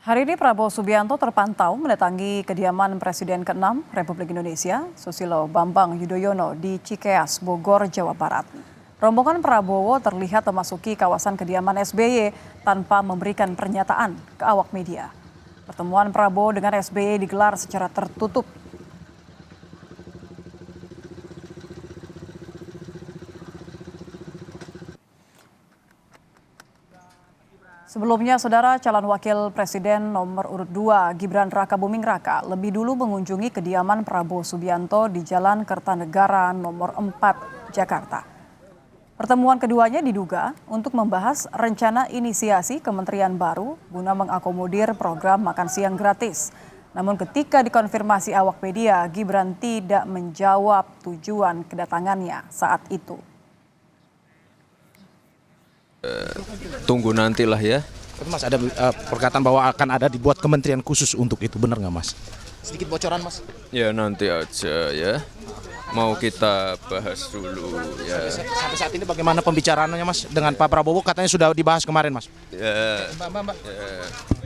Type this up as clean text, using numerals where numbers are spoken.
Hari ini Prabowo Subianto terpantau mendatangi kediaman Presiden ke-6 Republik Indonesia, Susilo Bambang Yudhoyono di Cikeas, Bogor, Jawa Barat. Rombongan Prabowo terlihat memasuki kawasan kediaman SBY tanpa memberikan pernyataan ke awak media. Pertemuan Prabowo dengan SBY digelar secara tertutup. Sebelumnya, Saudara, calon wakil presiden nomor urut 2 Gibran Rakabuming Raka lebih dulu mengunjungi kediaman Prabowo Subianto di Jalan Kertanegara nomor 4 Jakarta. Pertemuan keduanya diduga untuk membahas rencana inisiasi kementerian baru guna mengakomodir program makan siang gratis. Namun ketika dikonfirmasi awak media, Gibran tidak menjawab tujuan kedatangannya saat itu. Tunggu nantilah ya. Tapi Mas, ada perkataan bahwa akan ada dibuat kementerian khusus untuk itu, benar nggak Mas? Sedikit bocoran Mas. Ya nanti aja ya. Mau kita bahas dulu ya. Sampai saat ini bagaimana pembicaraannya Mas dengan Pak Prabowo, katanya sudah dibahas kemarin Mas? Ya. Mbak. Ya.